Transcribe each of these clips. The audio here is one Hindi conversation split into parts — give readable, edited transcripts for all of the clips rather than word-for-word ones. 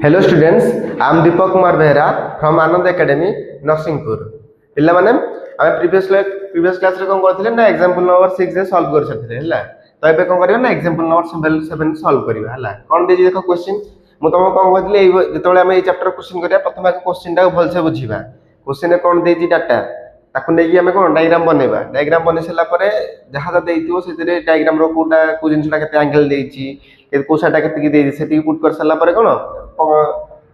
Hello students, I am Deepak Kumar Behra from Anand Academy, Narsinghpur. पिला माने आमे प्रीवियस क्लास रे कोन करथिले ना एग्जांपल नंबर 6 रे सॉल्व कर छथिले हला तो एबे कोन करियो ना एग्जांपल नंबर 7 सॉल्व करियो हला कोन देजी देखो क्वेश्चन मु तुम कोन कहथिले जेतोले आमे ए चैप्टर क्वेश्चन करिया प्रथम आके क्वेश्चन टा भल से बुझिबा क्वेश्चन रे कोन देजी डाटा ताकु नेकी आमे कोन डायग्राम बनेबा डायग्राम बने सला परे जहा जा देइतिबो सेतिरे डायग्राम रो कोटा को जिंसटा केते एंगल देइची के कोसाटा केते की देइची सेति पुट कर सला परे कोन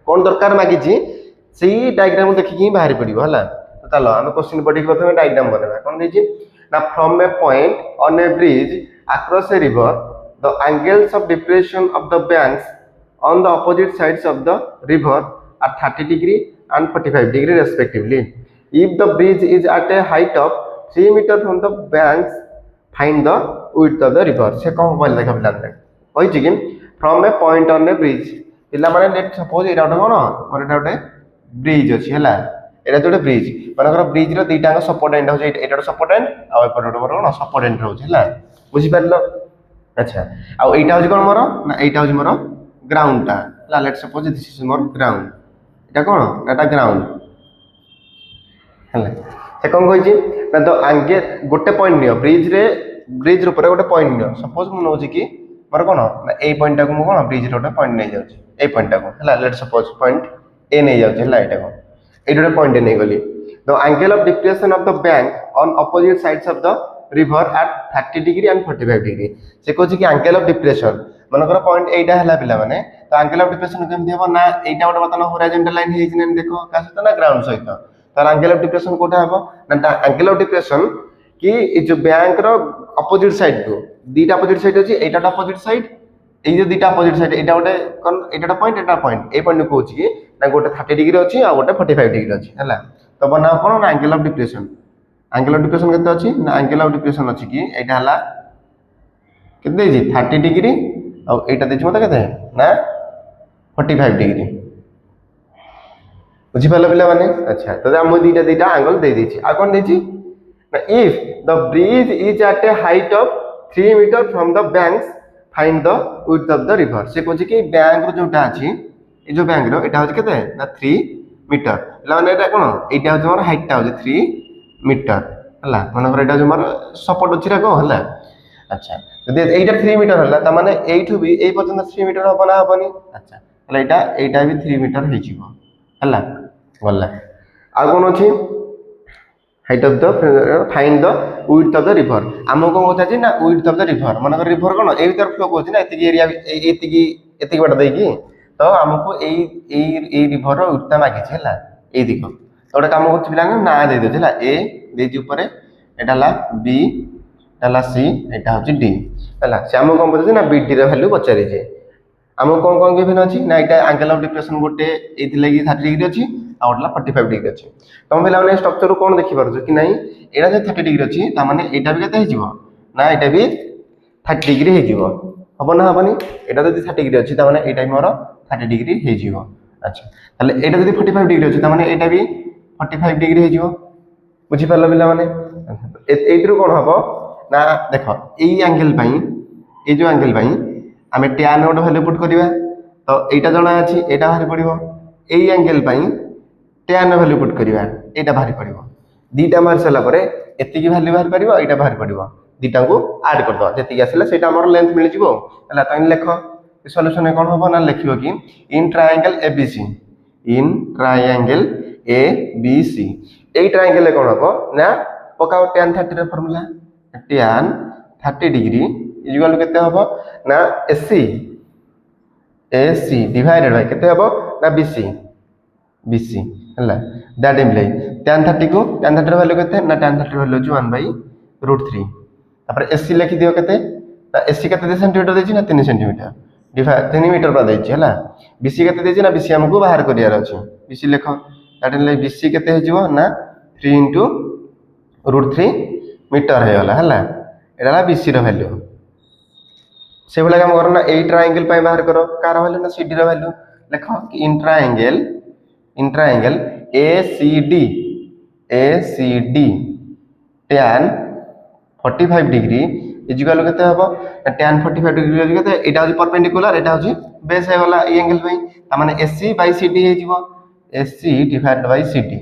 कौन दरकार मागिची सेही डायग्राम देखिकी बाहर पड़िबो हला तो चलो हम क्वेश्चन पढ़ी प्रथम डायग्राम बनेबा कोन देची ना from A point on A bridge across a river the angles of depression of the banks on the opposite sides of the river are 30 degree and 45 degree respectively. If the bridge is at a height of 3 meter from the banks, find the width of the river. से कौन बोल देखा पिला ने होई छी कि from a point on a bridge पिला माने लेट सपोज एटा कोन और एटा गोटे ब्रिज अछि हला एटा जोटे ब्रिज मानकर ब्रिज रो दुईटा सपोर्ट एंड हो एटा सपोर्ट एंड आ एपट कोन सपोर्ट एंड रहउछ हला बुझी परलो अच्छा आ एटा हो कोन मोर ना एटा हो मोर ग्राउंड टा हला let suppose this is more ground Etah cone Etah ground हला से कोन कहै छी ना तो आगे गोटे पॉइंट नियो ब्रिज ऊपर गोटे पॉइंट नियो सपोज मु नउची कि मोर कोन ना ए पॉइंट टा को मु कोन ब्रिज रो गोटे पॉइंट नै जाउची ए पॉइंट टा को हला लेट सपोज पॉइंट ए नै जाउची हला एटा को एटा गोटे पॉइंट नै गली the angle of depression of the bank on opposite sides of the river eight 30 degree and 45 degree से कहै छी कि एंगल ऑफ डिप्रेशन मनकर पॉइंट एटा हला पिला माने तो एंगल ऑफ डिप्रेशन केमति हेबो ना एटा गोटे बतन होराइजंटल लाइन हेज नै देखो का सहित ना ग्राउंड सहित तो एंगल ऑफ डिप्रेशन कोटा हेबो ना एंगल ऑफ डिप्रेशन कि ए जो बैंक रो अपोजिट साइड को दीटा अपोजिट साइड अछि एटा अपोजिट साइड ए जो दीटा अपोजिट साइड एटा गोटे कोन एटा पॉइंट ए पॉइंट को छी ना गोटे 30 डिग्री अछि आ गोटे 45 डिग्री अछि हला तो बना कोन ना एंगल ऑफ डिप्रेशन केते अछि ना एंगल ऑफ डिप्रेशन अछि कि एटा हला केते जी 30 डिग्री आ एटा देछि मते केते ना 45 डिग्री बुझी पालो पिला माने अच्छा तो हम दीटा एंगल दे देछि आ कोन देछि ना if the bridge is at a height of 3 metre from the banks find the width of the river से कहछि कि बैंक रो जोटा अछि ए जो बैंक रो एटा होछि केते ना 3 मीटर ला माने एटा कोन एटा होछि मोर हाइट ता होछि 3 मीटर हला माने एटा होछि मोर सपोर्ट अछि रा को हला अच्छा जदि एटा 3 मीटर हला त माने एठु भी ए पर्यंत 3 मीटर हो ना होबनी अच्छा हला एटा भी 3 मीटर हे जिवो हला गला आ कोन अछि height of the find the width of the river हमको कोन होता छी ना विड्थ ऑफ द रिवर माने रिवर कोन ए भीतर फ्लो होछि ना एतिकी एरिया एतिकी बाटा देकी तो हमको ए रिवर रो विड्थ मागी छी हला ए देखो तो गोटे काम करछि पिला ना दे दे हला ए देजी ऊपर एटा हला बी हला सी एटा होछि डी हला से हमको कोन पछे ना बी डी रो वैल्यू पचारि जे हमको कोन गिवन अछि ना एटा एंगल ऑफ डिप्रेशन गोटे एथि लागि 30 डिग्री अछि आ ओटला 45 डिग्री अछि तम पिला माने स्ट्रक्चर कोन देखि परछ कि नाही एटा जे 30 डिग्री अछि ता माने एटा भी केते हिजिवो ना एटा भी 30 डिग्री हिजिवो हबो ना हबनी एटा जदि 30 डिग्री अछि ता माने एटा भी मोर 30 डिग्री हिजिवो अच्छा ताले एटा जदि 45 डिग्री अछि ता माने एटा भी 45 डिग्री हिजिवो बुझि परलो पिला माने एइद्रु कोन हबो ना देखो एई एंगल पई ए जो एंगल पई आमे tan ओड वैल्यू पुट करिवा तो एटा जणा अछि एटा बाहर पडिवो एई एंगल पई tan वैल्यू पुट करिवा एटा बाहर पडिवो दीटा मार सला परे एतिकी वैल्यू बाहर पडिवो एटा बाहर पडिवो दीटा को ऐड कर दो जेतिकी आसिला सेटा हमर लेंथ मिल जिवो हला तइन लेखो सॉल्यूशन कोन होबो ना लिखियो कि इन ट्रायंगल ABC एई ट्रायंगल कोन होबो ना पकाओ tan 30 रे फार्मूला tan 30 डिग्री इक्वल केते होबो ना AC डिवाइडेड बाय केते होबो ना BC हला दैट इम्प्लाई tan 30 को tan 30 वैल्यू केते ना tan 30 वैल्यू जो 1/√3 तापर AC लिखि दियो केते ना AC केते सेंटीमीटर देछि ना 3 सेंटीमीटर डिवाइड 3 मीटर पर देछि हला BC केते देछि ना BC हमको बाहर करियार अछि BC लिखो दैट इम्प्लाई BC केते हे जिवो ना 3 * √3 मीटर हे हला एला BC रो वैल्यू से भला काम करना ए ट्रायंगल पय बाहर करो कार वैल्यू ना CD रो वैल्यू लिखो कि in triangle ACD tan 45 degree equal केते हबो tan 45 डिग्री केते एटा होची परपेंडिकुलर एटा होची बेस है गला ए एंगल पई ता माने एसी बाय सीडी हे जीवो एसी डिवाइडेड बाय सीडी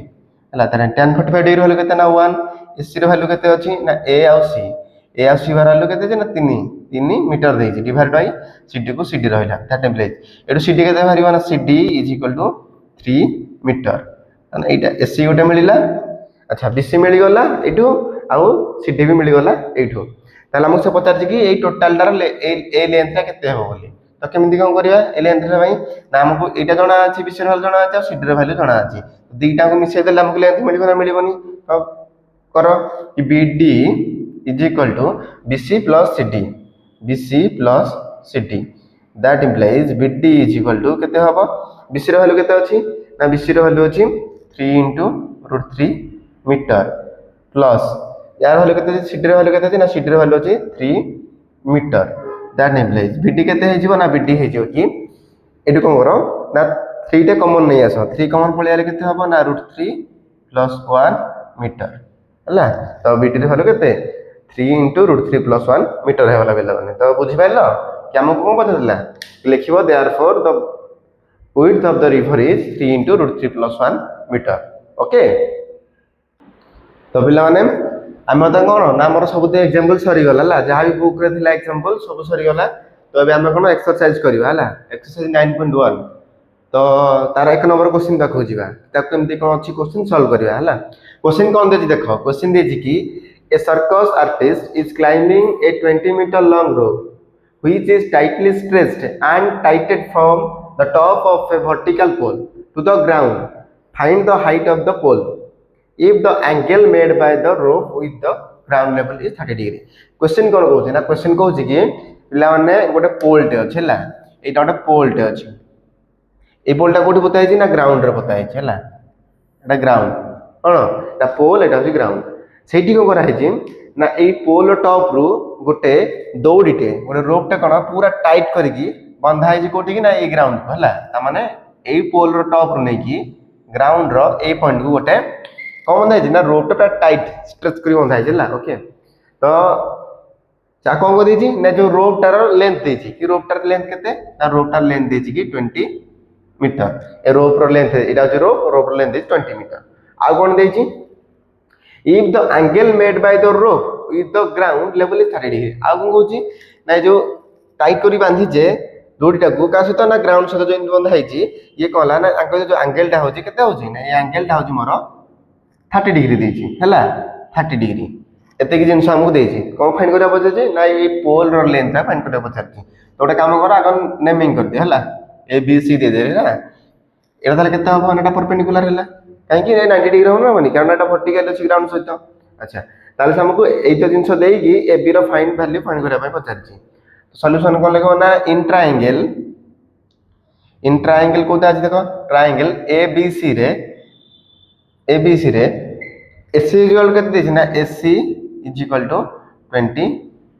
हला ताने tan 45 डिग्री होले केते ना 1 एसी रो वैल्यू केते अछि ना ए आ सी वैल्यू केते जे ना 3 मीटर देछि डिवाइड बाय सीडी को सीडी रहला दैट टेम्पलेट एडो सीडी केते भारिबा ना CD is equal to 3 metre ताने एटा एसी गोटे मिलिला अच्छा बीसी मिली गला एठू आउ सीडी भी मिली गला एठू ताले हमसे पचार कि ए टोटल डार ए लेंथ केते हो बोली तो केमिति कोन करिया ए लेंथ रे भाई ना हमको एटा जणा अछि बीसी रो जणा अछि सीडी रो वैल्यू जणा अछि दीटा को मिसे देला हमको लेंथ मिलिबो ना मिलिबोनी तो करो कि BD is equal to BC plus CD that implies BD is equal to केते हबो बीसी रो वैल्यू केते अछि ना बीसी रो वैल्यू अछि 3 * √3 मीटर प्लस यार वैल्यू केते सीडी रो वैल्यू केते अछि ना सीडी रो वैल्यू अछि 3 मीटर दैट इंप्लाइज बीडी केते हे जीवो ना बीडी हे जीवो कि एडु कोन करो ना 3 टे कॉमन नै आसो 3 कॉमन पळियाले केते हबो ना √3 + 1 मीटर हला तो बीडी रो वैल्यू केते 3 * √3 + 1 मीटर हे वाला बेला माने तो बुझि पाइलो कि हमको कोन पता दिला लिखिबो therefore the width of the river is 3 * √3 + 1 metre okay तो पिला माने हम त कोन ना हमर सब ते एग्जांपल सरी गला ला जहा भी बुक रे थिला एग्जांपल सब सरी गला तो अबे हम कोन एक्सरसाइज करबा हला एक्सरसाइज 9.1 तो तार एक नंबर क्वेश्चन देखो जीवा ता केमती कोन अछि क्वेश्चन सॉल्व करबा हला क्वेश्चन कोन देछि देखो क्वेश्चन देछि कि a circus artist is climbing a 20-meter long rope which is tightly stretched and tightened from the top of a vertical pole to the ground. Find the height of the pole if the angle made by the rope with the ground level is 30 degree. Question कोन कहउछि ना क्वेश्चन कहउछि कि पिला माने गोटे पोल टे अछि हला एटा गोटे पोल टे अछि ए पोल टा कोठी बताइ छि ना ग्राउंड रे बताइ छि हला एटा ग्राउंड कोन एटा पोल एटा अछि ग्राउंड सेठी को करा है ना ए पोल टॉप रु गोटे दौड़ीटे गोटे रोप टे कोन पूरा टाइट करके बंधा है कोठी कि ना ए ग्राउंड को हला ता माने ए पोल रो टॉप रु नै कि ग्राउंड रो ए पॉइंट को गोटे कोन बंधा है ना रोप टे टाइट स्ट्रेच करी बंधा है हला ओके तो चा कोन को देछि ना जो रोप टार लेंथ देछि कि रोप टार लेंथ केते ना रोप टार लेंथ देछि कि 20 मीटर ए रोप रो लेंथ एटा जो रोप रो लेंथ देछि 20 मीटर आ कोन देछि if the angle made by the rope with the ground level is 30 degree आ कोन कहउछि ना जो टाइट करी बांधी जे दोडीटा को का सहित ना ग्राउंड सहित जो बंधा हैछि ये कहला ना आंको जो एंगल टा होछि केते होछि ना ये एंगल टा होछि मोर 30 डिग्री देछि हला 30 डिग्री एते कि जिंस हमको देछि कोन फाइंड करिया बजे ना ये पोल रो लेंथ ता फाइंड करिया बचाछि तो गोटे काम कर आगन नेमिंग कर दे हला ए बी सी दे दे ना एटा ताले केते हो एटा परपेंडिकुलर हला कहीं 90 डिग्री होना बनी कारण एटा वर्टिकल अछि ग्राउंड सहित अच्छा ताले हमको एतो जिंस देई कि ए बी रो फाइंड वैल्यू फाइंड करिया पय पचारछि तो सॉल्यूशन कोन लेखो ना इन ट्रायंगल कोता अछि देखो ट्रायंगल ए बी सी रे एसी इक्वल केते देछि ना AC is equal to 20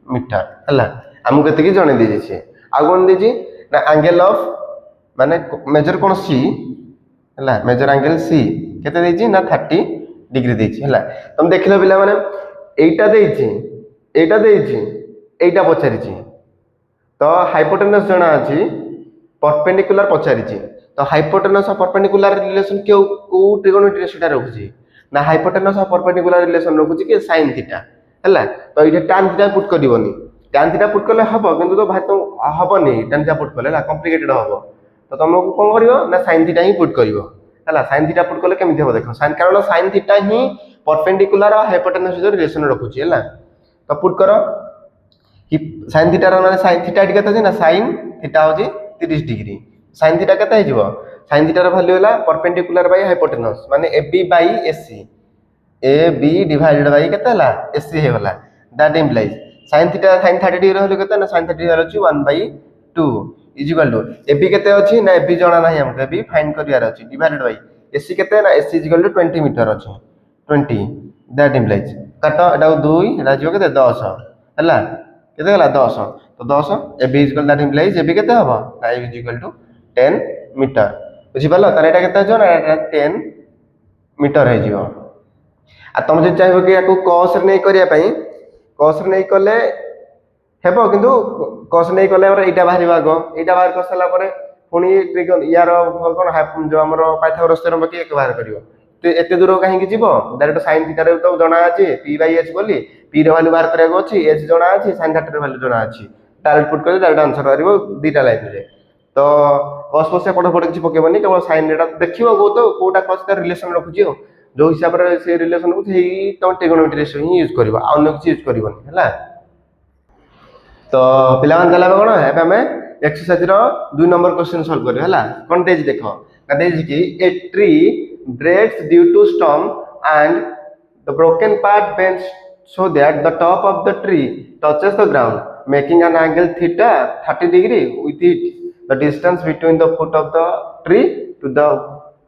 metre हला हमको केते कि जणे देछि से आ कोन देछि ना एंगल ऑफ माने मेजर कोन सी हला मेजर एंगल सी केते देछि ना 30 डिग्री देछि हला तुम देखिलो पिला माने एटा देछि एटा पचारिछि तो हाइपोटेनस जणा अछि परपेंडिकुलर पचारिछि तो हाइपोटेनस और परपेंडिकुलर रिलेशन के को ट्रिगोनोमेट्री सेटा रखुछि ना हाइपोटेनस और परपेंडिकुलर रिलेशन रखुछि कि sin थीटा हला तो इटे tan थीटा पुट करिवोनी tan थीटा पुट करले हबो किंतु तो भाई तो हबोनी tan थीटा पुट करले ला कॉम्प्लिकेटेड हबो तो तुमको कोन करिवो ना sin थीटा ही पुट करिवो हला sin थीटा पुट करले केमिति हबो देखो sin कारण sin थीटा ही परपेंडिकुलर और हाइपोटेनस जो रिलेशन रखुछि हला तो पुट करो कि sin थीटा रो माने sin थीटा केते छै ना sin थीटा होछि 30 डिग्री sin थीटा केते हिजबो sin थीटा रो वैल्यू होला परपेंडिकुलर बाय हाइपोटेनस माने AB by AC AB divided by केते होला AC हे होला that implies sin theta sin 30 degree होले केते ना sin 30 डिग्री होछि 1/2 इज इक्वल टू AB केते अछि ना AB जणा नाही हमके AB फाइंड करियार अछि डिवाइडेड बाय AC केते ना AC is equal to 20 metre अछि 20 दैट इंप्लाइज काटो एटा 2 एटा जियो केते 10 हला केते होला 10 तो 10 AB is equal that implies AB केते हबो ना AB is equal to 10 metre बुझि पालो तार एटा केते जो ना एटा 10 मीटर हे जियो आ तुम जे चाहबो कि याको cos रे नै करिया पई cos रे नै कले ହେବ କିନ୍ତୁ cos ନେଇ କଲେ ଆମର ଏଇଟା ବାହାରିବ ଆଗ ଏଇଟା ବାହାର କରିସାରିଲା ପରେ ପୁଣି ইয়াର କଣ ଯୋଉ ଆମର ପାଇଥାଗୋରସ୍ ଥ୍ୟୋରମ୍ ପକେଇ ଏକ ବାହାର କରିବ ଏତେ ଦୂର କାହିଁକି ଯିବ ଡାଇରେକ୍ଟ sin θ ରେ ତ ଜଣା ଅଛି p/h ବୋଲି p ର ଭ୍ୟାଲୁ ବାହାର କରିବାକୁ ଅଛି h ଜଣା ଅଛି sin θ ର ଭ୍ୟାଲୁ ଜଣା ଅଛି ଡାଇରେକ୍ଟ ପୁଟ୍ କଲେ ଡାଇରେକ୍ଟ ଆନ୍ସର ବାହାରିବ ଦିଟା ଲାଇନରେ ତ cos ଫସ୍ ଏପଟ ସେପଟ କିଛି ପକେଇବନି କେବଳ sin ଏଟା ଦେଖିବ କୋଉଟା cos ତାର ରିଲେସନ ରଖୁଛି ଆଉ ଯୋଉ ହିସାବରେ ସେ ରିଲେସନକୁ ସେଇ ତମ ଟ୍ରିଗୋନୋମେଟ୍ରି ରେସିଓ ହିଁ ୟୁଜ କରିବ ଆଉ ଅନ୍ୟ କିଛି ୟୁଜ କରିବନି ହେଲା तो पिलामान ताला कोन एबे हमें एक्सरसाइज रो 2 नंबर क्वेश्चन सॉल्व करियो हला कोन देज देखो देज की a tree breaks due to storm and the broken part bends so that the top of the tree touches the ground making an angle theta 30 degree with it the distance between the foot of the tree to the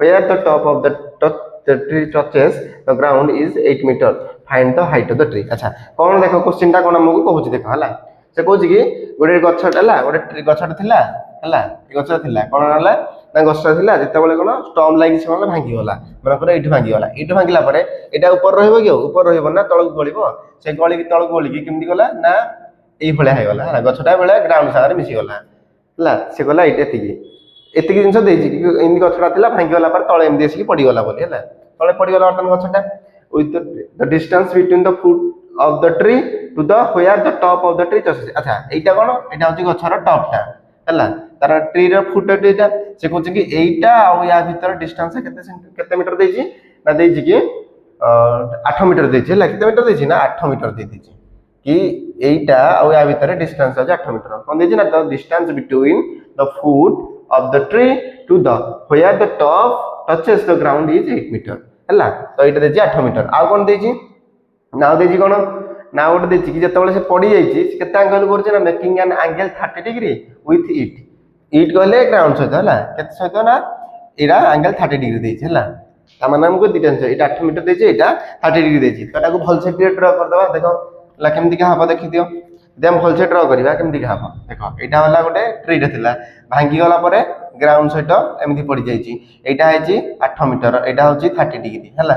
where the top of the tree touches the ground is 8 meter find the height of the tree अच्छा कोन देखो क्वेश्चन ता कोन हमकु कहूची देखो हला से कहूँ कि गोटे गछटा गोटे गछटा थिला हला गछटा थिला कोन हला ना गछटा थिला जेते बेले कोन स्टॉर्म लागि से भांगी गला मन करे एठी भांगिला परे एटा ऊपर रहइबो कि ऊपर रहइबो ना तळक गळिबो से गळि कि तळक गळि कि केमदी गला ना एई भले हाय गला हला गछटा बेले ग्राउंड सागर मिसी गला हला से गला एतिकी जिंस देछि कि एमदी गछटा थिला भांगी गला पर तळे एमदी आसी पड़ी गला बोली हला तळे पड़ी गला वर्तन गछटा with the distance between the foot of the tree to the where the top of the tree touches अच्छा एटा कोन एटा होची गछर टॉप टा हला तार ट्री रे फुट एटा से कहू कि एटा आ या भीतर डिस्टेंस केते मीटर देछि ना देछि कि 8 मीटर देछि हला केते मीटर देछि ना 8 मीटर दे देछि कि एटा आ या भीतर डिस्टेंस है 8 मीटर कोन देछि ना the distance between the foot of the tree to the where the top touches the ground is 8 meter हला तो एटा देछि 8 मीटर आ कोन देछि ना देछि कोन ना गोटे देछि कि जतबेले से पड़ी जाइछि केते एंगल करछि ना making an angle 30 degree with it कहले ग्राउंड सहित हला केते सहित ना एरा एंगल 30 डिग्री देछि हला त माने हमको दिटा एटा 8 मीटर देछि एटा 30 डिग्री देछि तो एटा को भल से क्लियर ड्रा कर दबा देखो ला केमति का हबो देखि दियो देम भल से ड्रा करबा केमति का हबो देखो एटा वाला गोटे ट्री रे थिला भांगी गला परे ग्राउंड सहित एमति पड़ी जाइछि एटा हैछि 8 मीटर एटा होछि 30 डिग्री हला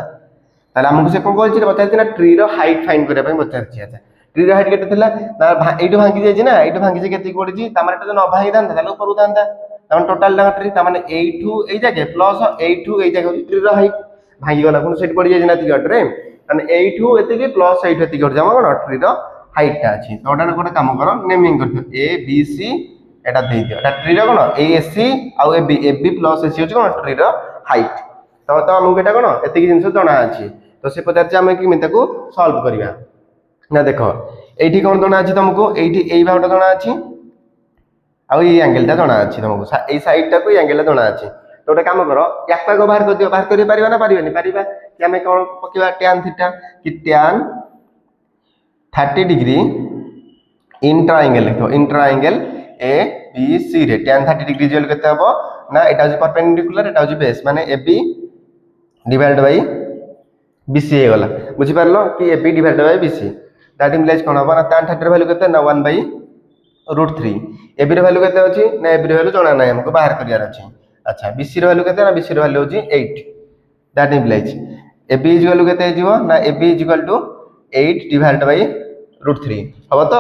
ताले हमको से कोन कहछि बताइछि ना ट्री रो हाइट फाइंड करे पय बताइछि अच्छा ट्री रो हाइट केते थिला ना एटु भांगी जाइछि ना एटु भांगी जे केते पड़िछि तामारे एटा न भांगी दांता ताले ऊपर उदांता तमन टोटल ला ट्री तामाने एठु एई जागे प्लस एठु एई जागे ट्री रो हाइट भांगी गला कोन सेट पड़ी जाइछि ना तिगट रे माने एठु एते के प्लस एठु एते गट जामा कोन ट्री रो हाइट ता अछि तो ओटा कोन काम करो नेमिंग कर ए बी सी एटा दे दियो एटा ट्री रो कोन ए एस सी आ a b plus a c होछि कोन ट्री रो हाइट तो हमको एटा कोन एते जिंस जणा अछि तो से पचार हम कि ताको सॉल्व करिया ना देखो एठी कोन जणा अछि तुमको एठी एई भागटा जणा अछि आ ई एंगलटा जणा अछि तुमको एई साइडटा को एंगलटा जणा अछि तो ओटा काम करो याका को बाहर कर दियो बाहर करि परिबा ना परिबा नहीं परिबा कि हमें कोन पकिबा tan थीटा कि tan 30 डिग्री इन ट्रायंगल लिखो इन ट्रायंगल ए बी सी रे tan 30 डिग्री जेल केते हबो ना एटा जे परपेंडिकुलर एटा जे बेस माने a b divided by BC हे गला बुझी पारलो कि ए b divided by BC that implies कोन हबो ना tan 30 रे वैल्यू केते ना 1/√3 ए बी रे वैल्यू केते अछि ना ए बी रे वैल्यू जणा नै हमको बाहर करियार अछि अच्छा बीसी रे वैल्यू केते ना बीसी रे वैल्यू होछि 8 that implies a b is value केते हिजिवो ना a b is equal to 8 divided by √3 हबो तो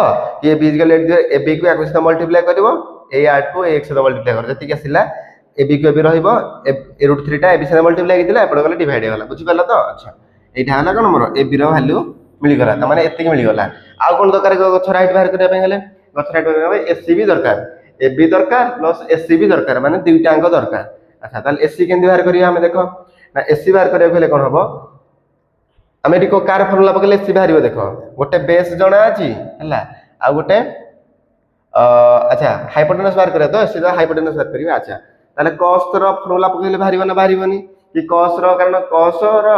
a b is equal a b को याको से मल्टीप्लाई करबो ए आर को ए से मल्टीप्लाई कर जति के आसिला ए बी को ए बी रहइबो ए √3 टा ए बी से मल्टीप्लाई कितिला एपड गले डिवाइड हे गला बुझी पाला तो अच्छा एटा हला कोन मोर ए बी रो वैल्यू मिली गला त माने एतिक मिली गला आ कोन दरकार गछ राइट बाहर करिया पे गेले गछ राइट बाहर एससी भी दरकार ए बी दरकार प्लस एससी भी दरकार माने दुईटा अंक दरकार अच्छा ताले एससी केंदी बाहर करिया हमें देखो ना एससी बाहर करिया गेले कोन हबो हमें एटी को कार फार्मूला पकले एससी बाहरिबो देखो गोटे बेस जणा अछि हला आ गोटे अच्छा हाइपोटेनस बाहर करिया तो एससी दा हाइपोटेनस बाहर करिया अच्छा ताले cos रो फार्मूला पकले बाहरिबो ना बाहरिबोनी कि cos रो कारण cos रो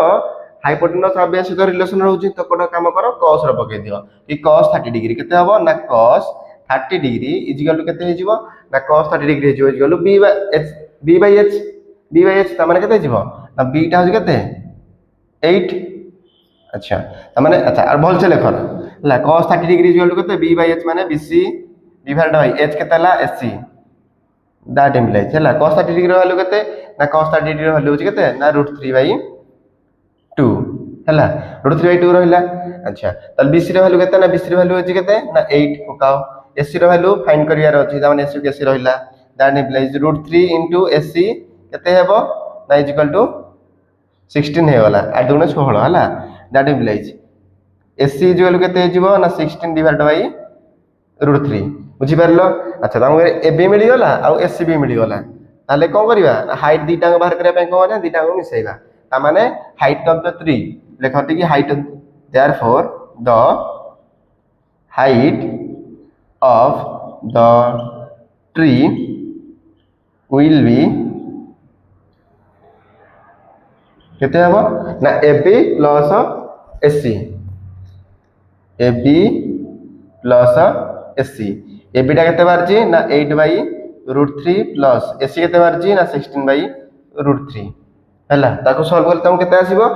हाइपोटेनस आ बेस सहित रिलेशन रहउची तो कोन काम करो cos रो पके दियो कि cos 30 डिग्री केते हबो ना cos 30 degree is equal to केते हिजिवो ना cos 30 डिग्री हिजिवो is equal to b by h त माने केते हिजिवो ना b टा हो केते 8 अच्छा त माने अच्छा और भल से लेखो ला cos 30 degree is equal to केते b by h माने bc डिवाइडेड बाय h केते ला sc दैट इंप्लाइज हला cos 30 डिग्री वैल्यू केते ना cos 30 डिग्री वैल्यू होची केते ना √3/2 हैला √3/2 रहिला अच्छा ताल BC रो वैल्यू केते ना BC रो वैल्यू अछि केते ना 8 पकाओ AC रो वैल्यू फाइंड करियार अछि त माने AC केसी रहिला दैट इम्प्लाइज √3 AC केते हेबो ना इज इक्वल टू 16 हे वाला 8 दुने 16 हैला that implies AC is value केते हिजबो ना 16 डिवाइड बाय √3 बुझी परलो अच्छा तम AB मिली गला आ AC भी मिली गला ताले कोन करिवा हाइट दीटा को बाहर करिया पे कोन ना दीटा को मिसेइबा ता माने हाइट ऑफ द ट्री लेखति की height therefore the height of the tree will be केते हबो ना AB plus AC AB plus AC AB टा केते बारची ना 8/√3 प्लस AC केते बारची ना 16/√3 हैला ताको सॉल्व कर तम केते आसीबो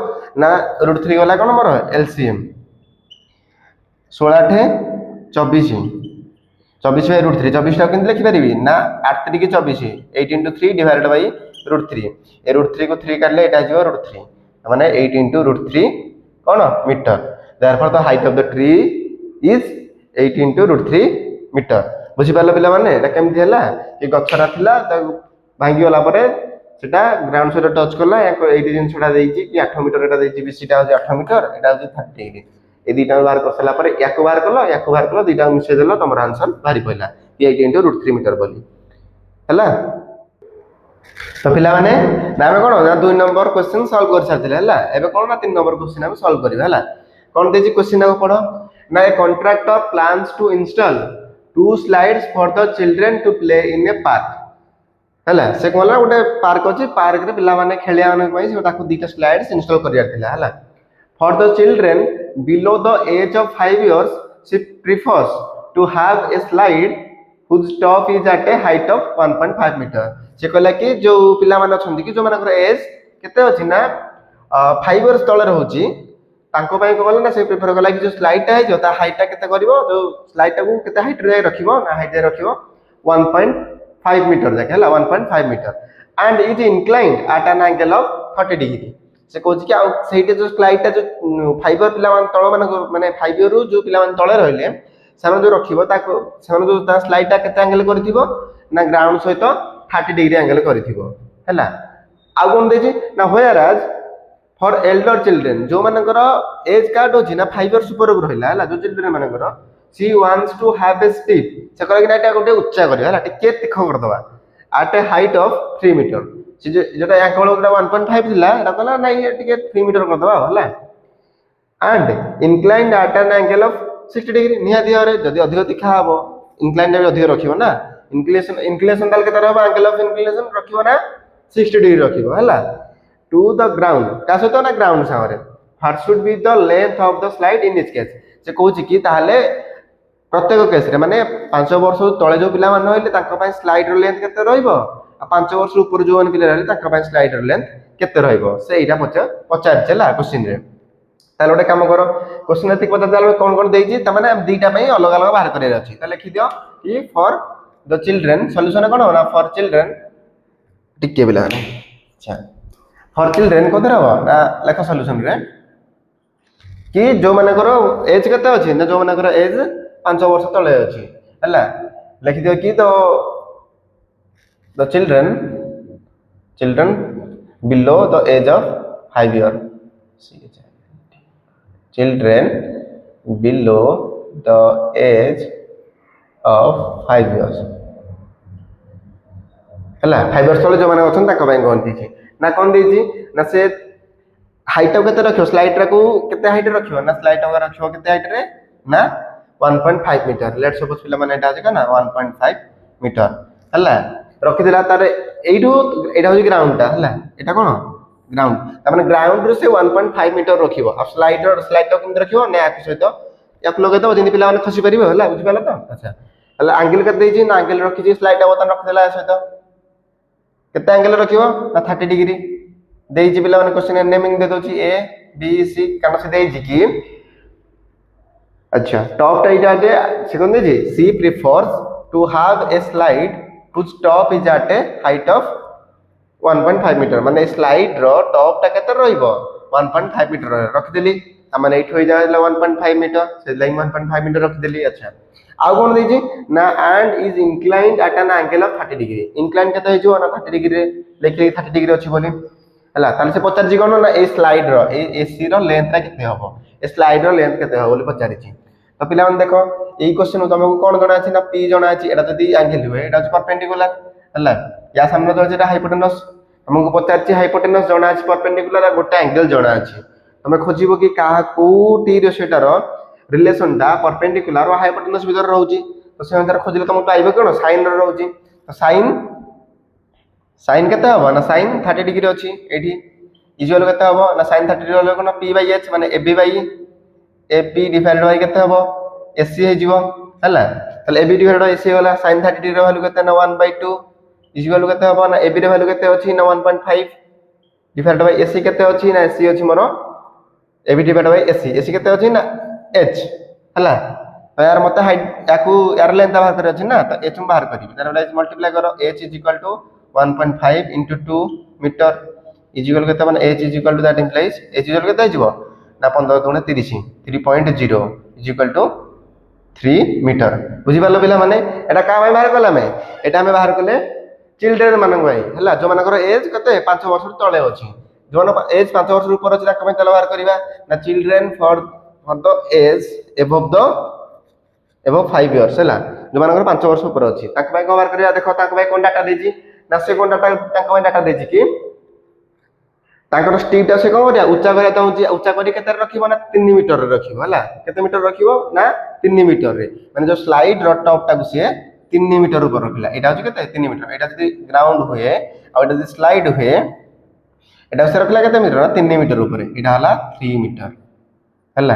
ना √3 गला कोन मोर LCM 16 24 24/√3 24 टा केन लिखि परिबी ना 8 3 की 24 8 * 3 डिवाइडेड बाय √3 ए √3 को 3 काटले एटा जिवो √3 माने 8 * √3 कोन metre therefore the height of the tree is 8 * √3 metre बुझी पालो पिला माने एटा केमथि हला कि गछरा थिला त भांगी गला परे सेटा ग्राउंड सहित टच करला या एटी जिन छडा देइची कि 8 मीटर एटा देइची BC टा 8 मीटर एटा 30 ए दीटा बाहर कर सला परे याको बाहर कलो दीटा मिसे देलो तमरा आंसर बाहरी पइला 8 * √3 मीटर बोली हला तो पिला माने ना हम कोन ना 2 नंबर क्वेश्चन सॉल्व कर सारथिले हला एबे कोन ना 3 नंबर क्वेश्चन हम सॉल्व करबा हला कोन देजी क्वेश्चन को पढो ना a contractor plans to install 2 slides for the children to play in a park हला से कोला गोटे पार्क अछि पार्क रे पिला माने खेलिया माने पई से ताको दीटा स्लाइड्स इंस्टॉल करिया थिला हला for the children below the age of 5 years she prefers to have a slide whose top is at a height of 1.5 meter से कहला कि जो पिला माने अछंती कि जो मानकर एज केते अछि ना 5 इयर्स तळे रहउची तांको पई कहला ना से प्रेफर कहला कि जो स्लाइड टा है जो ता हाइट टा केते करिवो जो स्लाइड टा को केते हाइट रे रखिवो ना हाइट रे रखिवो 1.5 मीटर जाके हला 1.5 metre and is inclined at an angle of 30 degree से कहछि कि सेठी जो स्लाइड टा जो फाइबर पिला मान तळ माने 5 इयर जो पिला मान तळे रहले सेमान जो रखिबो ताको सेमान जो ता स्लाइड टा केते एंगल करथिबो ना ग्राउंड सहित 30 डिग्री एंगल करथिबो हैला आ कोन देछि ना होयर आज फॉर एल्डर चिल्ड्रन जो मानकर एज कार्ड होछि ना 5 इयर्स ऊपर रहला हैला जो चिल्ड्रन मानकर सी wants to have a steep से कहला कि ना एटा गोटे उच्चा करियो हैला टिके तिख कर दबा at a height of 3 metre से जेटा या केवल 1.5 थिला एटा कहला ना ये टिके 3 मीटर कर दबा हैला and inclined at an angle of 60 degree निहा दिया रे जदी अधिक तिखा हबो इंक्लाइंड भी अधिक रखिबो ना इंक्लिनेशन दाल केता रहबो एंगल ऑफ इंक्लिनेशन रखिबो ना 60 डिग्री रखिबो हैला टू द ग्राउंड का सतो ना ग्राउंड सामरे what should be the length of the slide in this case से कहूची कि ताले प्रत्येक केस रे माने 5 वर्ष तळे जो पिला मान होइले ताको पय स्लाइड रो लेंथ केते रहइबो आ 5 वर्ष ऊपर जो मान पिला रहले ताको पय स्लाइड रो लेंथ केते रहइबो से एटा पचार चला क्वेश्चन रे ताले ओटे काम करो क्वेश्चन एति पता ताले कोन कोन देइची त माने दीटा पय अलग अलग बाहर करे अछि त लिखि दियो कि फॉर द चिल्ड्रन सॉल्यूशन कोन होला फॉर चिल्ड्रन टिके बिला अच्छा फॉर चिल्ड्रन को रहबो ना लेखा सॉल्यूशन रे कि जो माने करो एज केते अछि ना जो माने करो एज 5 वर्ष तळे अछि हला लिखि दियो कि तो the children below the age of 5 year children below the age of 5 years हला 5 इयर्स तळे जो माने अछन ताको पय कोन दिछि ना कोन दिछि ना से हाइट केते रखियो स्लाइड को केते हाइट रखियो ना स्लाइड का रखियो केते हाइट रे ना 1.5 मीटर लेट्स सपोज पिला माने एटा अछि ना 1.5 मीटर हला रखि दिला तारे एइडो एटा होई ग्राउंड ता हला एटा कोन ग्राउंड त माने ग्राउंड रे से 1.5 मीटर रखियो अब स्लाइड किंद रखियो ना या सहित याक लगे तो जिनि पिला माने खसी परिबो हला बुझि पाला तो अच्छा हला एंगल केते देछि ना एंगल रखि छी स्लाइड बटन रख देला सहित केते एंगल रखियो ना 30 डिग्री देछि पिला माने क्वेश्चन नेमिंग दे दोछि ए बी सी काना से देछि कि अच्छा टॉप टाइट आटे सेकंड देछि she prefers to have a slide whose top is at a height of 1.5 metre माने स्लाइड रो टॉप टा केते रहइबो 1.5 मीटर रखिदेली मैंने ये हो जाए 1.5 मीटर से 1.5 मीटर रखिदेली अच्छा आउ कौन देछि ना and is inclined at an angle of 30 degree incline केते हो जो ना 30 डिग्री रे लेखि 30 डिग्री अछि बोली हला ताले से पचार जी कोन ना ए स्लाइड रो ए एसी रो लेंथ रा केते हबो ए स्लाइड रो लेंथ केते हबो बोली पचारि छी तो पिला मन देखो एई क्वेश्चन तुमको कोन जणा अछि ना p जणा अछि एटा जदी एंगल हुए एटा अछि परपेंडिकुलर हला या सामने तो जेटा हाइपोटेनस हमको पचार छी हाइपोटेनस जणा अछि परपेंडिकुलर गोटे एंगल जणा अछि तमे खोजिबो कि काहा कोटी रो सेटार रिलेशन दा परपेंडिकुलर और हाइपोटेनस भीतर रहउची तो से अंदर खोजिले तुम पाइबो कोन साइन रो रहउची तो साइन केते हबो ना साइन 30 डिग्री अछि एठी इक्वल केते हबो ना साइन 30 डिग्री कोन p/h माने ab डिवाइडेड बाय केते हबो ac हे जीवो हला तले ab डिवाइडेड बाय ac होला sin 30 डिग्री वैल्यू केते ना 1/2 इक्वल केते हबो ना ab रे वैल्यू केते अछि ना 1.5 डिवाइडेड बाय ac केते अछि ना ac अछि मोर ab डिवाइडेड बाय ac केते अछि ना h हला तो यार मते हाइट याकू यार लेंथ बाहर करे अछि ना तो h में बाहर करी तार वाला मल्टीप्लाई करो h is equal to 1.5 into 2 metre is equal केते माने h is equal to that implies h is equal केते आइबो ना 15 गुणे 30 3.0 इज इक्वल टू 3 मीटर बुझी पालो पिला माने एटा का भाई बाहर कला में एटा हमें बाहर कले चिल्ड्रन मानन भाई हला जो मानकर एज कते 5 वर्ष तळे अछि जोन एज 5 वर्ष ऊपर अछि ताका में चला बाहर करबा ना children for the age above 5 years हला जो मानकर 5 वर्ष ऊपर अछि ताका भाई बाहर करबा देखो ताका भाई कोन डाटा देछि ना से कोन डाटा ताका भाई डाटा देछि कि ताकर स्टिक से कोन करिया उच्चा करिया चाहूची उच्चा करी केते रखिबो ना 3 मीटर रे रखिबो हला केते मीटर रखिबो ना 3 मीटर रे माने जो स्लाइड रो टॉप टा से 3 मीटर ऊपर रखिला एटा होची केते 3 मीटर एटा जदी ग्राउंड हुए आ एटा जदी स्लाइड हुए एटा से रखला केते मीटर 3 मीटर ऊपर एटा हला 3 मीटर हला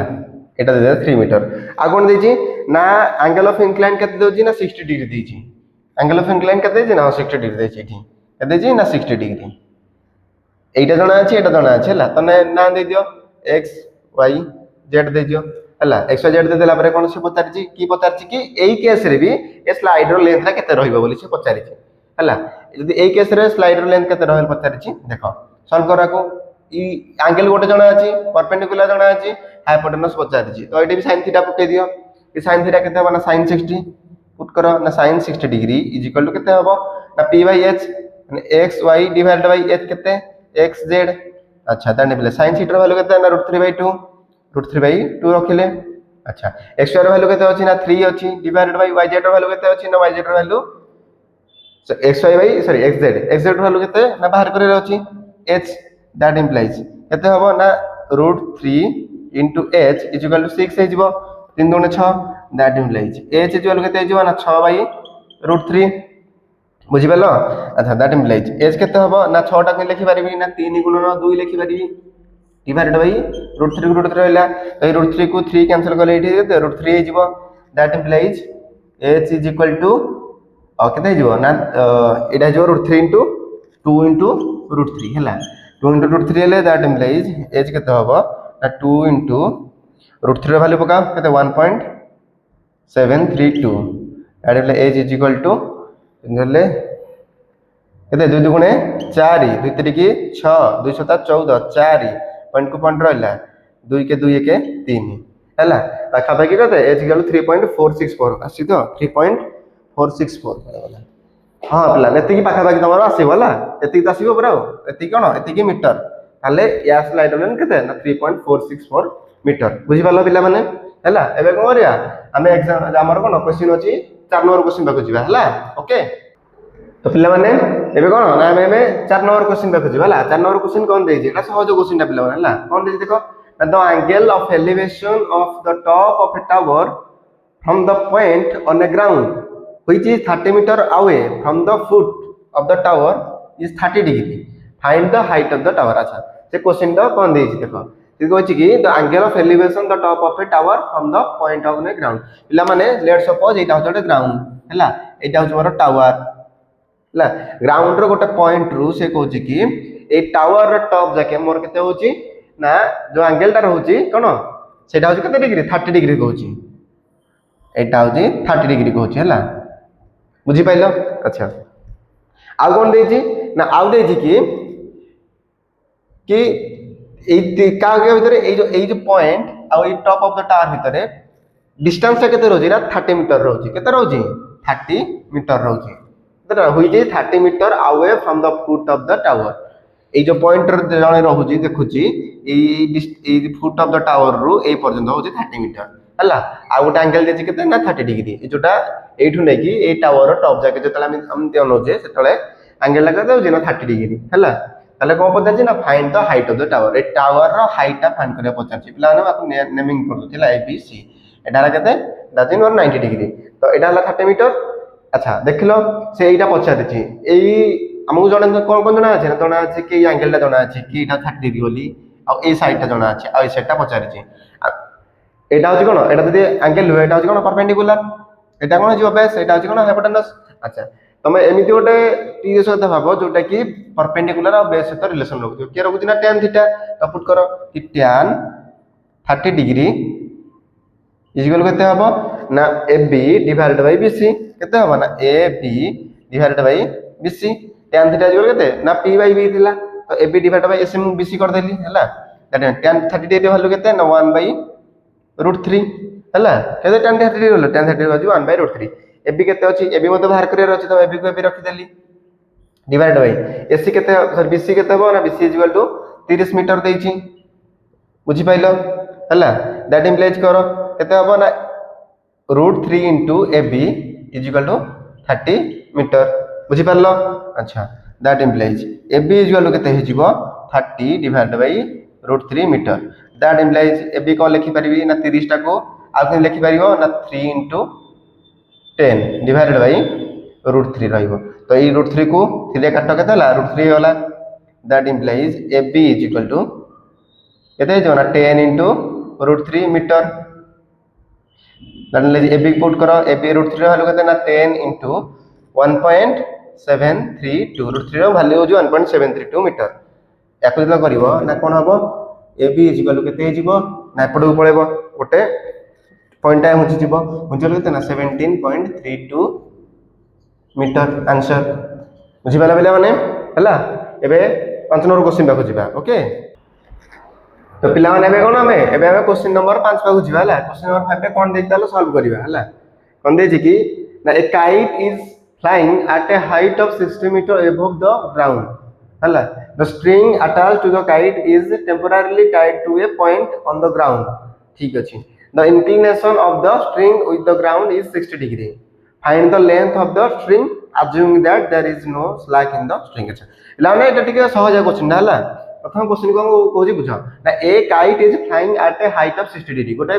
एटा दे 3 मीटर आ कोन देछि ना एंगल ऑफ इंक्लाइन केते दोछि ना 60 डिग्री देछि एंगल ऑफ इंक्लाइन केते देछि ना 60 डिग्री देछि एठी केते देछि ना 60 डिग्री एटा जणा अछि एटा जणा अछि हला तने ना दे दियो x y z दे दियो हला x y z दे देला परे कोन से पचारछि कि एई केस रे भी ए स्लाइड रो लेंथ रा केते रहइबो बोली से पचारछि हला जदी एई केस रे स्लाइड रो लेंथ केते रहल पचारछि देखो सॉल्व कराको ई एंगल गोटे जणा अछि परपेंडिकुलर जणा अछि हाइपोटेनस पचारछि तो एटी भी sin थीटा पके दियो ई sin थीटा केते हबो ना sin 60 पुट करो ना sin 60 degree is equal to केते हबो ना p/h माने x y divided by h केते x z अच्छा ताने पले sin थीटा वैल्यू केते ना √3/2 रखिले अच्छा x y वैल्यू केते अछि ना 3 अछि divided by y z value केते अछि ना y z value x y by sorry x z value केते ना बाहर करे अछि h दैट इंप्लाइज केते हबो ना √3 into h is equal to 6 हे जिवो 3 2 6 that implies h is equal केते जिवो ना 6/√3 बुझी पालो अच्छा दैट इंप्लाइज एज केते हबो ना 6 टा के लिखि पारिबी ना 3 गुणन 2 लिखि पारिबी डिवाइडेड बाय √3 रहला तो √3 को 3 कैंसिल करले एठी केते √3 हे जिवो that implies h is equal to केते जिवो ना एटा जिवो √3 into 2 into √3 हला 2 into √3 हेले दैट इंप्लाइज h केते हबो ना 2 into √3 रो वैल्यू पका केते 1.732 एड ले h इज इक्वल टू इनले केते 2 गुणे 4 2 3 6 2 7 14 4 पॉइंट को पॉइंट रहला 2 के 2 के 3 हला पाखा पाखी केते h इक्वल 3.464 आसी तो 3.464 वाला हां पिला एति की पाखा पाखी तमरो आसी वाला एति तो आसीबो बरा एति कोन एति की मीटर ताले या स्लाइड लेन केते ना 3.464 मीटर बुझी पालो पिला माने हला एबे कोन करिया हमें एग्जाम हमर कोन क्वेश्चन अछि 4 नंबर क्वेश्चन बाको जिबा हला ओके तो पिला माने एबे कोन ना हमें 4 नंबर क्वेश्चन बाको जिबा हला 4 नंबर क्वेश्चन कोन देछि एटा सहज क्वेश्चन ता पिला माने हला कोन देछि देखो the angle of elevation of the top of A tower from the point on A ground which is 30 meter away from the foot of the tower is 30 degree find the height of the tower अच्छा से क्वेश्चन द कोन देछि देखो से कहछि कि the angle of elevation the top of A tower from the point of A ground पिला माने लेट्स सपोज एटा होते ग्राउंड हला एटा होछ मोर टावर हला ग्राउंड रो गोटे पॉइंट रु से कहछि कि ए टावर रो टॉप जाके मोर केते होछि ना जो एंगल ता रहउछि कोन सेटा होछि केते डिग्री 30 डिग्री कहछि एटा होछि 30 डिग्री कहछि हला बुझी पाइलो अच्छा आउ कोन देछि ना आउ देछि कि क्या भितर ये पॉइंट आउ टॉप ऑफ द टावर भितर डिस्टेंस केते रोजी ना 30 मीटर रोजी केते रोजी 30 मीटर रोजी हुई 30 metre away from the foot of the tower ये जो पॉइंटर जने रहुची देखुची फुट ऑफ द टावर रु ए पर्यंत होची 30 मीटर हला आ गोटे एंगल देछि केते ना 30 डिग्री ए जोटा एठु नै कि ए टावर टॉप जाके जतला हम देनोजे सेतले एंगल लगा दउ जे 30 डिग्री हला ताले कोन पचारछि ना find the height of the tower ए टावर रो हाइट फाइंड करे पचारछि पिला ने आपन नेमिंग कर दथिला ए बी सी एटा केते दैट इज 90 डिग्री तो एटा हला 30 मीटर अच्छा देखलो से एटा पचारछि एई हमहु जने कोन कोन जना अछि ना जना अछि कि एंगल जना अछि कि एटा 30 डिग्री बोली आ ए साइड जना अछि आ ए साइड पचारछि एटा होछि कोन एटा जदि एंगल हुए एटा होछि कोन परपेंडिकुलर एटा कोन जिवो बेस एटा होछि कोन हाइपोटेनस अच्छा तमे एमिति गोटे टी सहित भाबो जोटा कि परपेंडिकुलर और बेस सहित रिलेशन रखु के रखु ना tan थीटा तो पुट करो कि tan 30 डिग्री इक्वल केते हबो ना AB डिवाइडेड बाय BC केते हबो ना AB divided bye BC tan theta equal केते ना P बाय B थिला तो AB डिवाइडेड बाय AC मु BC कर देली हला tan 30 डिग्री वैल्यू केते ना 1 बाय √3 हला केते tan 30 degree tan 30 degree 1 by √3 AB केते अछि AB मते बाहर करियर अछि तो AB को AB रखि देली डिवाइड बाय AC केते सॉरी BC केते हबो ना BC इक्वल टू 30 मीटर देछि बुझि पाइलो हला दैट इंप्लाइज करो केते हबो ना √3 into AB is equal to 30 metre बुझि पारलो अच्छा that implies AB is equal to केते हे जिवो 30 divide by √3 metre that implies AB को लिखि परिबी ना 30 टा को आ को लिखि परिबो ना 3 इनटू 10 डिवाइडेड बाय √3 रहिबो तो ई √3 को 3 काट केते होला √3 होला that implies AB is equal to केते जो ना 10 into √3 metre that implies AB put करो AB √3 वैल्यू केते ना 10 इनटू 1.732 √3 रो वैल्यू हो 1.732 मीटर याको जला करिवो ना कोन हबो AB इज इक्वल टू केते हिजिवो ना एपड को पळेबो गोटे पॉइंट है मुझे जीवो मुझे लगता है ना 17.32 मीटर आंसर बुझी पाला बेले माने हला एबे 5 नंबर क्वेश्चन पाखु जीवा ओके तो पिला माने एबे कोन एबे क्वेश्चन नंबर 5 पाखु जीवा हला क्वेश्चन नंबर 5 पे कोन देइ तालो सॉल्व करिवा हला कोन देइ कि ना a kite is flying at a height of 60 metres above the ground हला the string attached to the kite is temporarily tied to a point on the ground ठीक अछि The inclination of the string with the ground is 60 degree. Find the length of the string assuming that there is no slack in the string. अच्छा लाने एटा टिके सहज क्वेश्चन हला प्रथम क्वेश्चन को कहूची बुझ ना a kite is flying at a height of 60 degree गोटे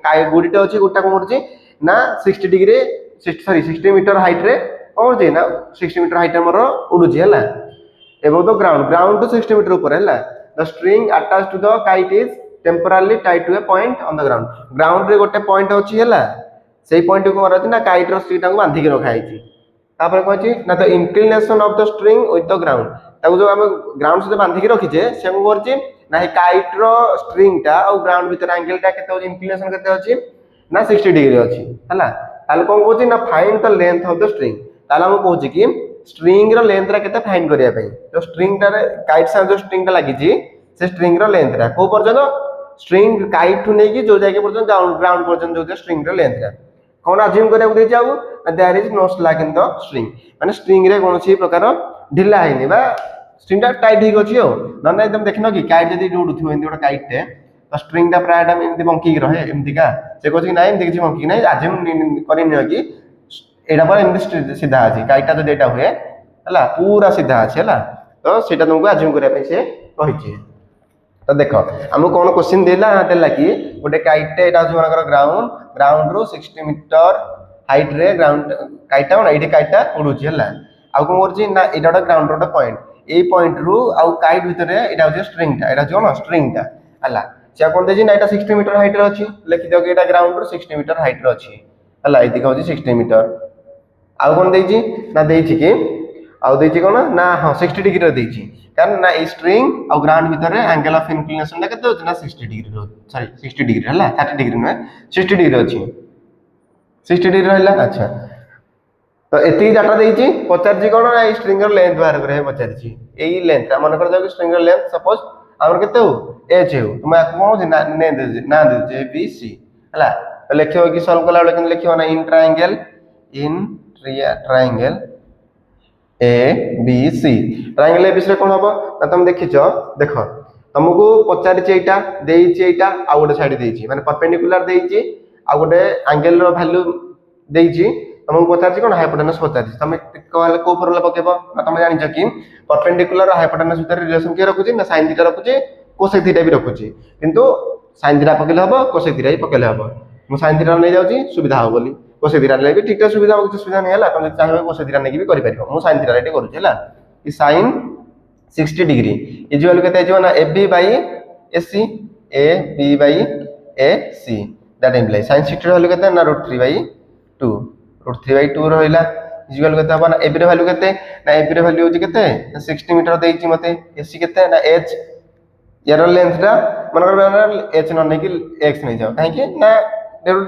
काइट गुडीटे अछि गोटा कोन करछि ना 60 डिग्री 60 मीटर हाइट रे और जे ना 60 मीटर हाइट हमर उडुची हला एबो द ग्राउंड टू 60 मीटर ऊपर हला the string attached to the kite is temporarily tied to a point on the ground रे गोटे पॉइंट अछि हला सेही पॉइंट को मारछि ना काइट रो स्ट्रिंग को बांधी के रखा आइछि तापर कहछि ना the inclination of the string with the ground ताको जो हम ग्राउंड से बांधी के रखिछे से को करछि ना हे काइट रो स्ट्रिंग टा और ग्राउंड भीतर एंगल टा केते अछि इंक्लिनेशन केते अछि ना 60 डिग्री अछि हला ताले कोन कहछि ना find the length of the string ताले हम कहछि कि स्ट्रिंग रो लेंथ रा केते फाइंड करिया पई जो स्ट्रिंग टा रे काइट से जो स्ट्रिंग टा लागिछि से स्ट्रिंग रो लेंथ रा को पर्यंत स्ट्रिंग काइट टू नेकी जो जाके पर्यंत ग्राउंड पर्यंत जो स्ट्रिंग रो लेंथ रा कोन अज्यूम करे उदे जाऊ there is no slack in the string माने स्ट्रिंग रे कोनोसी प्रकार ढिला हैनी बा स्ट्रिंग टा टाइट ही गछि हो न नै एकदम देखनो कि काइट जदी उडुथि एंदी ओटा काइट टे तो स्ट्रिंग टा प्राय टाइम एमती बंकी रहे एमती का से कहछि कि नै एमती किछि बंकी नै अज्यूम करिन कि एडा पर एमती सीधा अछि काइट टा जदी एटा हुए हला पूरा सीधा अछि हला तो सेटा तुमको अज्यूम करे पे से कहिछि तो देखो हमको कौन क्वेश्चन देला कि गोटे काइटे एटा जो मनकर ग्राउंड रो 60 मीटर हाइट रे ग्राउंड काइटा कोन एठी काइटा उडुची हला आ कोन करची ना एटा ग्राउंड रो पॉइंट ए पॉइंट रो आ काइट भीतर एटा जो स्ट्रिंग टा एटा जो ना स्ट्रिंग टा हला से कोन देजी ना एटा 60 मीटर हाइट रे अछि लिखि दियो कि एटा ग्राउंड रो 60 मीटर हाइट रे अछि हला एति कहउची 60 मीटर आ कोन देजी ना देछि कि आ देछि कोन ना हां 60 डिग्री रे देछि कारण ना स्ट्रिंग और ग्राउंड भीतर एंगल ऑफ इंक्लिनेशन ना केते होछ ना 60 डिग्री रो सॉरी 60 डिग्री हला 30 डिग्री न 60 डिग्री अछि 60 डिग्री रहला अच्छा तो एति डाटा देछि पचार जी कोन ना स्ट्रिंग रो लेंथ बाहर करे पचार जी एई लेंथ मन कर जो स्ट्रिंग रो लेंथ सपोज आमर केते हो एच हो तुम या कौन ना ने दे ना दे ए बी सी हला लिखियो कि सॉल्व कला बेले लिखियो ना in triangle A B C triangle A B C कौन हम ना तुम देखिछ देख तुमको पचारिछि एटा देइछि एटा आ गोटे साइड देइछि माने परपेंडिकुलर देइछि आ गोटे एंगल रो वैल्यू देइछि तुमको पचारिछि कोन हाइपोटेनस पचारिछि तुम कहले को फॉर्मूला पकेबो ना तुम जानिछ कि परपेंडिकुलर और हाइपोटेनस भीतर रिलेशन के रखुछि ना sin थीटा रखुछि cosec थीटा भी रखुछि किंतु sin थीटा पकेले हबो cosec थीटा ही पकेले हबो मु sin थीटा नै जाउछि सुविधा हो बोली cosec थीटा ले भी ठीक सुविधा हो सुविधा नै हला तुम चाहबे cosec थीटा नै भी करि परिबो मु sin थीटा रेडी करूछि हला कि sin 60 डिग्री इक्वल केते जो ना AB by AC AB by AC that implies sin 60 value केते ना √3/2 √3/2 रहइला इक्वल केते हबो ना AB रे वैल्यू केते ना AB रे वैल्यू होची केते 60 मीटर देइची मते AC केते ना h यार लेंथ रा मनकर h न नै कि x नै जाओ काहे कि ना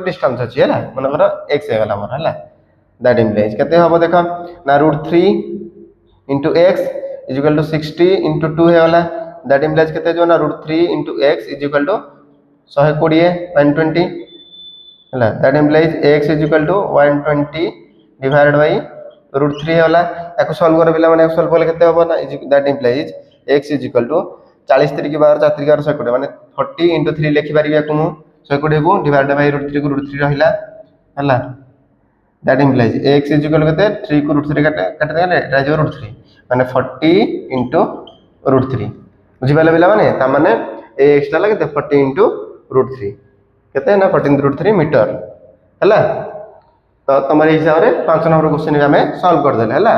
डिस्टेंस अछि हला मनकर x हे गला हमर हला दैट इम्प्लाइज केते हबो देखो ना √3 * x is equal to 60 into 2 है वाला दैट इम्प्लाइज केते जो ना √3 into x is equal to 120 120 हला that implies x is equal to 120 divided by √3 है वाला एको सॉल्व कर बिला माने सॉल्व करले केते होबो ना that implies x is equal to 40 3 की 12 4 3 की 120 माने 40 into 3 लिखि पारिबे को मु 120 को डिवाइड बाय √3 को √3 रहिला हला that implies x is equal केते 3 को √3 काट देले एटा जो √3 माने 40 into √3 बुझि पाले बिला माने ता माने x ला केते 40 into √3 केते ना 40 into √3 मीटर हला तो तुम्हारे हिसाब रे 5 नंबर क्वेश्चन हमें सॉल्व कर देले हला।